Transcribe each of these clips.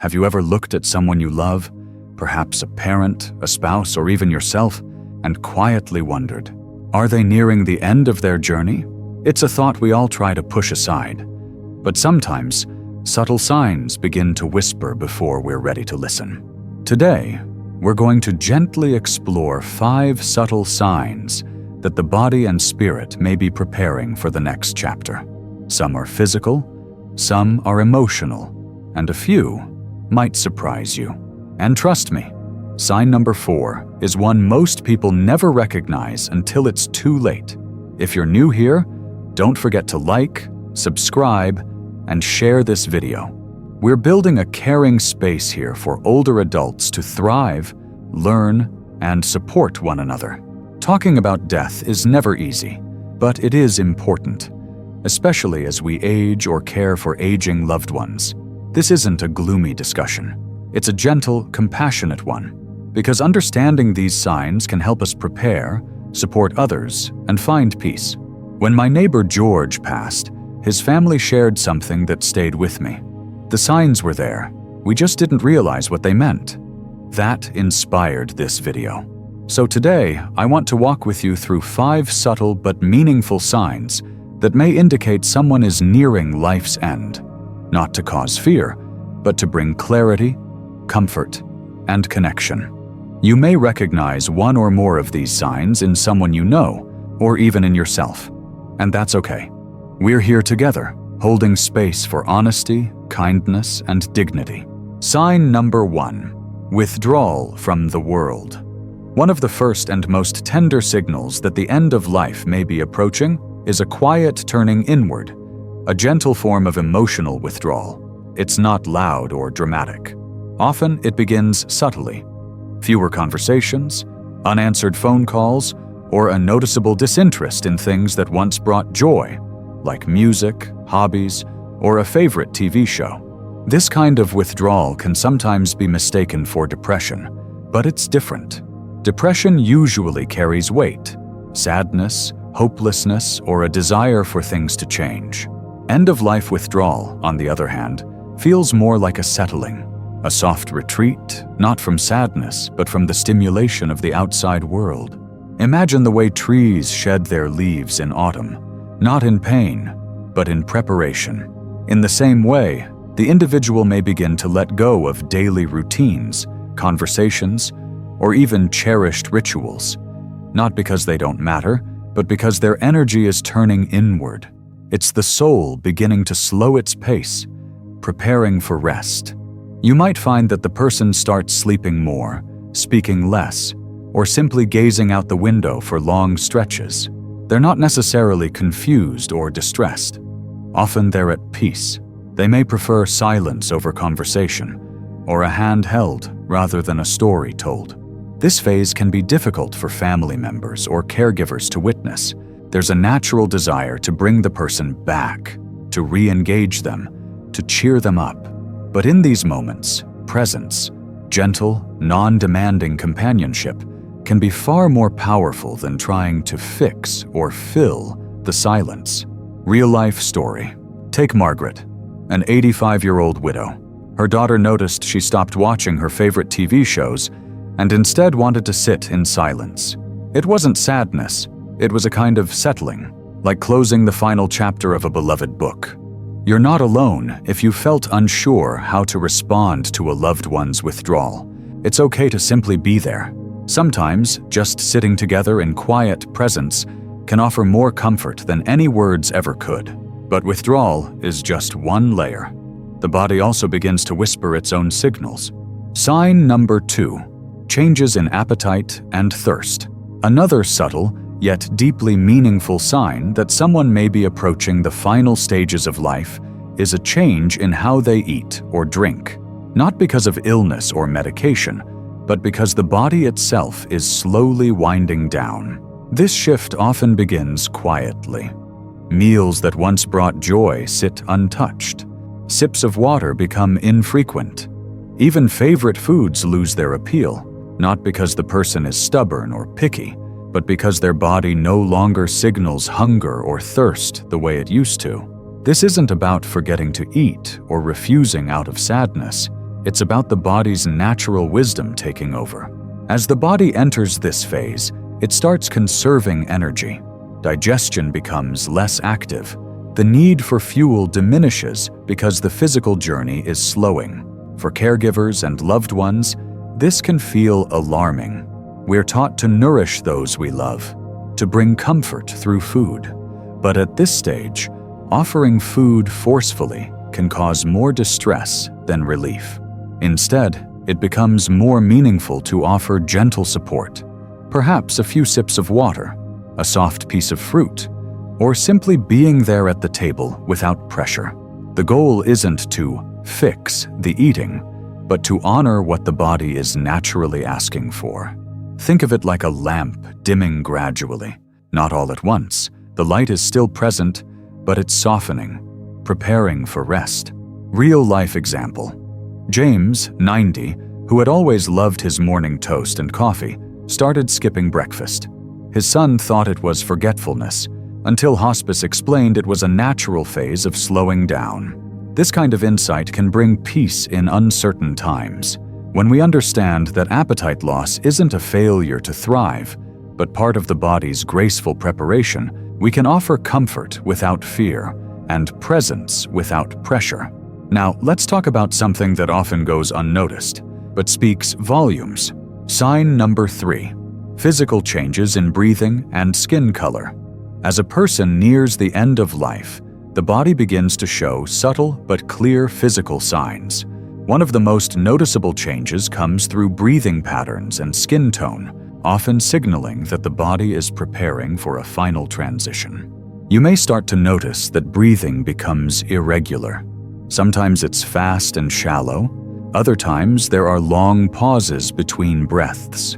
Have you ever looked at someone you love, perhaps a parent, a spouse, or even yourself, and quietly wondered, are they nearing the end of their journey? It's a thought we all try to push aside, but sometimes subtle signs begin to whisper before we're ready to listen. Today, we're going to gently explore 5 subtle signs that the body and spirit may be preparing for the next chapter. Some are physical, some are emotional, and a few might surprise you. And trust me, sign number 4 is one most people never recognize until it's too late. If you're new here, don't forget to like, subscribe, and share this video. We're building a caring space here for older adults to thrive, learn, and support one another. Talking about death is never easy, but it is important, especially as we age or care for aging loved ones. This isn't a gloomy discussion. It's a gentle, compassionate one, because understanding these signs can help us prepare, support others, and find peace. When my neighbor George passed, his family shared something that stayed with me. The signs were there. We just didn't realize what they meant. That inspired this video. So today, I want to walk with you through 5 subtle but meaningful signs that may indicate someone is nearing life's end. Not to cause fear, but to bring clarity, comfort, and connection. You may recognize one or more of these signs in someone you know, or even in yourself. And that's okay. We're here together, holding space for honesty, kindness, and dignity. Sign number 1: withdrawal from the world. One of the first and most tender signals that the end of life may be approaching is a quiet turning inward, a gentle form of emotional withdrawal. It's not loud or dramatic. Often it begins subtly. Fewer conversations, unanswered phone calls, or a noticeable disinterest in things that once brought joy, like music, hobbies, or a favorite TV show. This kind of withdrawal can sometimes be mistaken for depression, but it's different. Depression usually carries weight, sadness, hopelessness, or a desire for things to change. End-of-life withdrawal, on the other hand, feels more like a settling, a soft retreat, not from sadness, but from the stimulation of the outside world. Imagine the way trees shed their leaves in autumn, not in pain, but in preparation. In the same way, the individual may begin to let go of daily routines, conversations, or even cherished rituals, not because they don't matter, but because their energy is turning inward. It's the soul beginning to slow its pace, preparing for rest. You might find that the person starts sleeping more, speaking less, or simply gazing out the window for long stretches. They're not necessarily confused or distressed. Often they're at peace. They may prefer silence over conversation, or a hand held rather than a story told. This phase can be difficult for family members or caregivers to witness. There's a natural desire to bring the person back, to re-engage them, to cheer them up. But in these moments, presence, gentle, non-demanding companionship, can be far more powerful than trying to fix or fill the silence. Real-life story. Take Margaret, an 85-year-old widow. Her daughter noticed she stopped watching her favorite TV shows and instead wanted to sit in silence. It wasn't sadness, it was a kind of settling, like closing the final chapter of a beloved book. You're not alone if you felt unsure how to respond to a loved one's withdrawal. It's okay to simply be there. Sometimes, just sitting together in quiet presence can offer more comfort than any words ever could. But withdrawal is just one layer. The body also begins to whisper its own signals. Sign number 2: changes in appetite and thirst. Another subtle, yet deeply meaningful sign that someone may be approaching the final stages of life is a change in how they eat or drink. Not because of illness or medication, but because the body itself is slowly winding down. This shift often begins quietly. Meals that once brought joy sit untouched. Sips of water become infrequent. Even favorite foods lose their appeal, not because the person is stubborn or picky, but because their body no longer signals hunger or thirst the way it used to. This isn't about forgetting to eat or refusing out of sadness. It's about the body's natural wisdom taking over. As the body enters this phase, it starts conserving energy. Digestion becomes less active. The need for fuel diminishes because the physical journey is slowing. For caregivers and loved ones, this can feel alarming. We're taught to nourish those we love, to bring comfort through food. But at this stage, offering food forcefully can cause more distress than relief. Instead, it becomes more meaningful to offer gentle support, perhaps a few sips of water, a soft piece of fruit, or simply being there at the table without pressure. The goal isn't to fix the eating, but to honor what the body is naturally asking for. Think of it like a lamp dimming gradually, not all at once. The light is still present, but it's softening, preparing for rest. Real-life example. James, 90, who had always loved his morning toast and coffee, started skipping breakfast. His son thought it was forgetfulness, until hospice explained it was a natural phase of slowing down. This kind of insight can bring peace in uncertain times. When we understand that appetite loss isn't a failure to thrive, but part of the body's graceful preparation, we can offer comfort without fear and presence without pressure. Now, let's talk about something that often goes unnoticed, but speaks volumes. Sign number 3. Physical changes in breathing and skin color. As a person nears the end of life, the body begins to show subtle but clear physical signs. One of the most noticeable changes comes through breathing patterns and skin tone, often signaling that the body is preparing for a final transition. You may start to notice that breathing becomes irregular. Sometimes it's fast and shallow. Other times there are long pauses between breaths.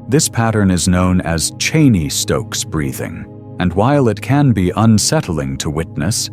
This pattern is known as Cheney-Stokes breathing, and while it can be unsettling to witness,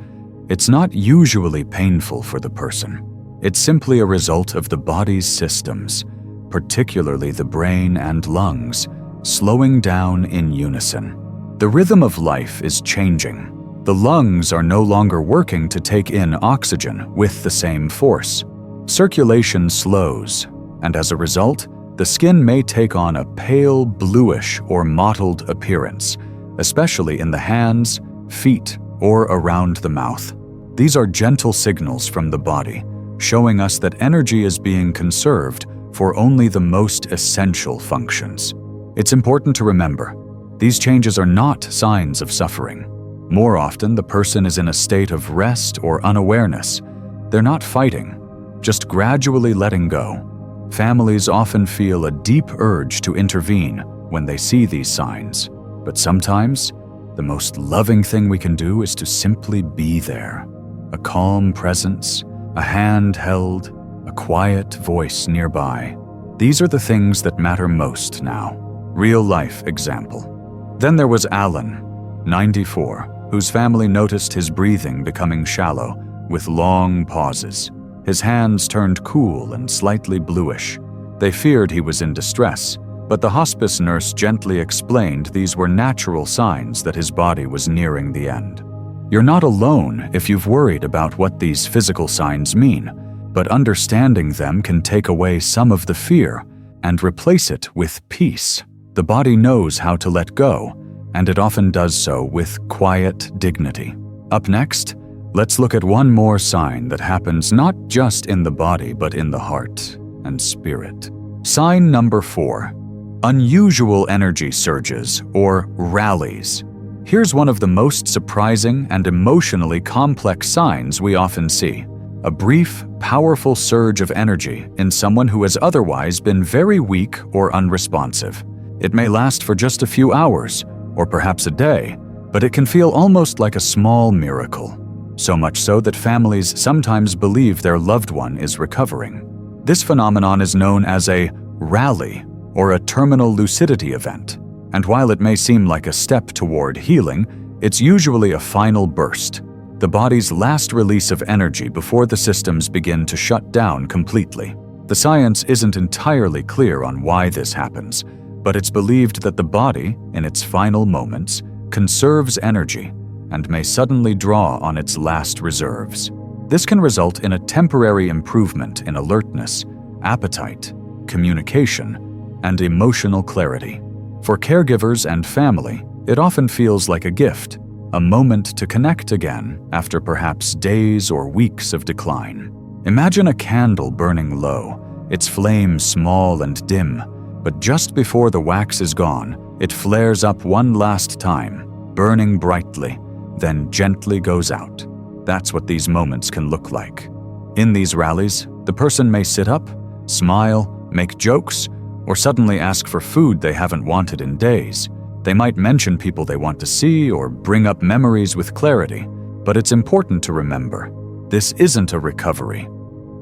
it's not usually painful for the person. It's simply a result of the body's systems, particularly the brain and lungs, slowing down in unison. The rhythm of life is changing. The lungs are no longer working to take in oxygen with the same force. Circulation slows, and as a result, the skin may take on a pale bluish or mottled appearance, especially in the hands, feet, or around the mouth. These are gentle signals from the body, showing us that energy is being conserved for only the most essential functions. It's important to remember, these changes are not signs of suffering. More often, the person is in a state of rest or unawareness. They're not fighting, just gradually letting go. Families often feel a deep urge to intervene when they see these signs. But sometimes, the most loving thing we can do is to simply be there. A calm presence, a hand held, a quiet voice nearby. These are the things that matter most now. Real-life example. Then there was Alan, 94, whose family noticed his breathing becoming shallow, with long pauses. His hands turned cool and slightly bluish. They feared he was in distress, but the hospice nurse gently explained these were natural signs that his body was nearing the end. You're not alone if you've worried about what these physical signs mean, but understanding them can take away some of the fear and replace it with peace. The body knows how to let go, and it often does so with quiet dignity. Up next, let's look at one more sign that happens not just in the body but in the heart and spirit. Sign number 4. Unusual energy surges, or rallies. Here's one of the most surprising and emotionally complex signs we often see. A brief, powerful surge of energy in someone who has otherwise been very weak or unresponsive. It may last for just a few hours, or perhaps a day, but it can feel almost like a small miracle. So much so that families sometimes believe their loved one is recovering. This phenomenon is known as a rally, or a terminal lucidity event, and while it may seem like a step toward healing, it's usually a final burst, the body's last release of energy before the systems begin to shut down completely. The science isn't entirely clear on why this happens, but it's believed that the body, in its final moments, conserves energy and may suddenly draw on its last reserves. This can result in a temporary improvement in alertness, appetite, communication, and emotional clarity. For caregivers and family, it often feels like a gift, a moment to connect again after perhaps days or weeks of decline. Imagine a candle burning low, its flame small and dim, but just before the wax is gone, it flares up one last time, burning brightly, then gently goes out. That's what these moments can look like. In these rallies, the person may sit up, smile, make jokes, or suddenly ask for food they haven't wanted in days. They might mention people they want to see or bring up memories with clarity, but it's important to remember, this isn't a recovery.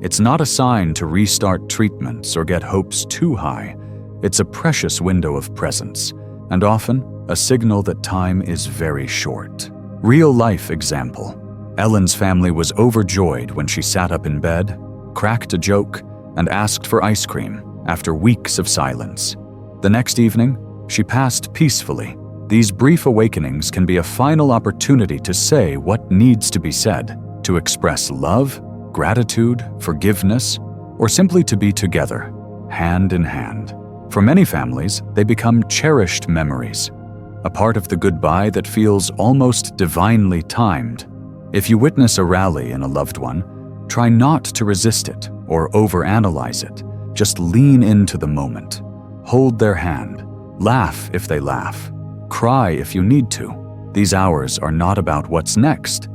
It's not a sign to restart treatments or get hopes too high. It's a precious window of presence, and often a signal that time is very short. Real-life example. Ellen's family was overjoyed when she sat up in bed, cracked a joke, and asked for ice cream after weeks of silence. The next evening, she passed peacefully. These brief awakenings can be a final opportunity to say what needs to be said, to express love, gratitude, forgiveness, or simply to be together, hand in hand. For many families, they become cherished memories, a part of the goodbye that feels almost divinely timed. If you witness a rally in a loved one, try not to resist it or overanalyze it. Just lean into the moment. Hold their hand. Laugh if they laugh. Cry if you need to. These hours are not about what's next,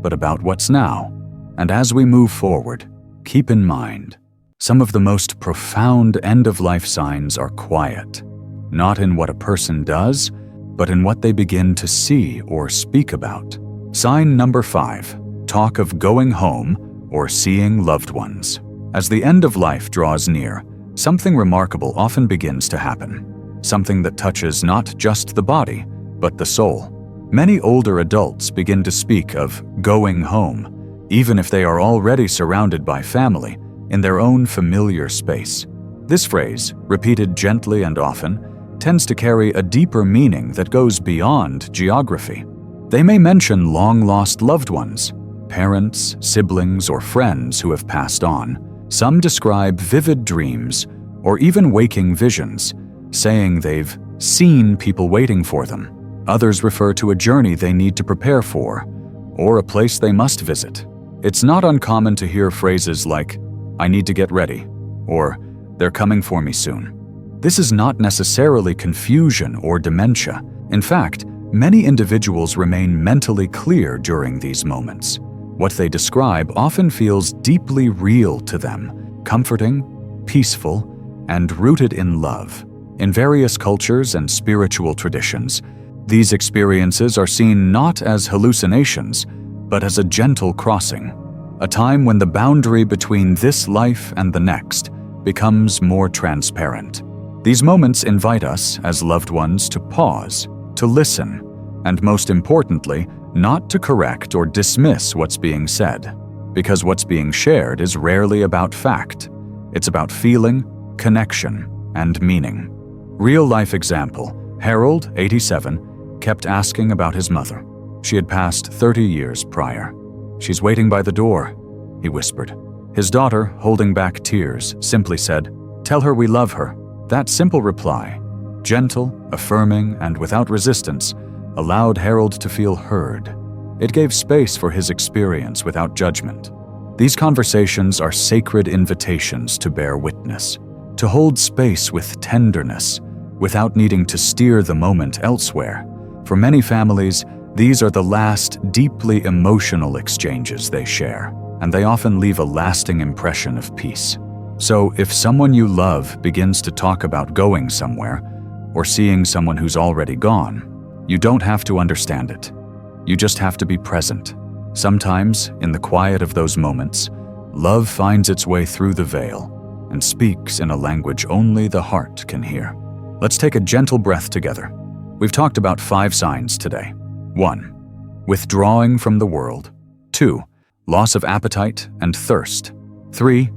but about what's now. And as we move forward, keep in mind, some of the most profound end-of-life signs are quiet, not in what a person does, but in what they begin to see or speak about. Sign number 5, talk of going home or seeing loved ones. As the end of life draws near, something remarkable often begins to happen. Something that touches not just the body, but the soul. Many older adults begin to speak of going home, even if they are already surrounded by family in their own familiar space. This phrase, repeated gently and often, tends to carry a deeper meaning that goes beyond geography. They may mention long-lost loved ones, parents, siblings, or friends who have passed on. Some describe vivid dreams or even waking visions, saying they've seen people waiting for them. Others refer to a journey they need to prepare for, or a place they must visit. It's not uncommon to hear phrases like, "I need to get ready," or "They're coming for me soon." This is not necessarily confusion or dementia. In fact, many individuals remain mentally clear during these moments. What they describe often feels deeply real to them, comforting, peaceful, and rooted in love. In various cultures and spiritual traditions, these experiences are seen not as hallucinations, but as a gentle crossing, a time when the boundary between this life and the next becomes more transparent. These moments invite us, as loved ones, to pause, to listen, and most importantly, not to correct or dismiss what's being said, because what's being shared is rarely about fact. It's about feeling, connection, and meaning. Real-life example, Harold, 87, kept asking about his mother. She had passed 30 years prior. "She's waiting by the door," he whispered. His daughter, holding back tears, simply said, "Tell her we love her." That simple reply, gentle, affirming, and without resistance, allowed Harold to feel heard. It gave space for his experience without judgment. These conversations are sacred invitations to bear witness, to hold space with tenderness, without needing to steer the moment elsewhere. For many families, these are the last, deeply emotional exchanges they share, and they often leave a lasting impression of peace. So, if someone you love begins to talk about going somewhere, or seeing someone who's already gone, you don't have to understand it. You just have to be present. Sometimes, in the quiet of those moments, love finds its way through the veil and speaks in a language only the heart can hear. Let's take a gentle breath together. We've talked about 5 signs today. 1. Withdrawing from the world. 2. Loss of appetite and thirst. 3.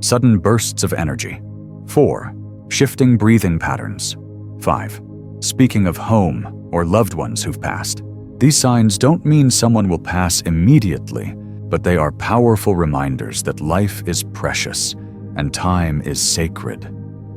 Sudden bursts of energy. 4. Shifting breathing patterns. 5. Speaking of home or loved ones who've passed. These signs don't mean someone will pass immediately, but they are powerful reminders that life is precious and time is sacred.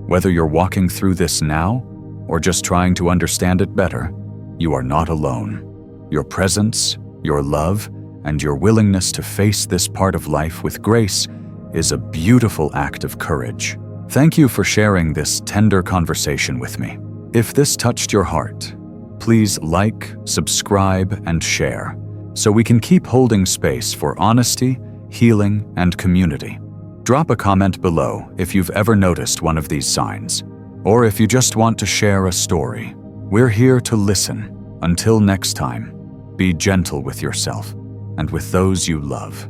Whether you're walking through this now or just trying to understand it better, you are not alone. Your presence, your love, and your willingness to face this part of life with grace is a beautiful act of courage. Thank you for sharing this tender conversation with me. If this touched your heart, please like, subscribe, and share so we can keep holding space for honesty, healing, and community. Drop a comment below if you've ever noticed one of these signs, or if you just want to share a story. We're here to listen. Until next time, be gentle with yourself and with those you love.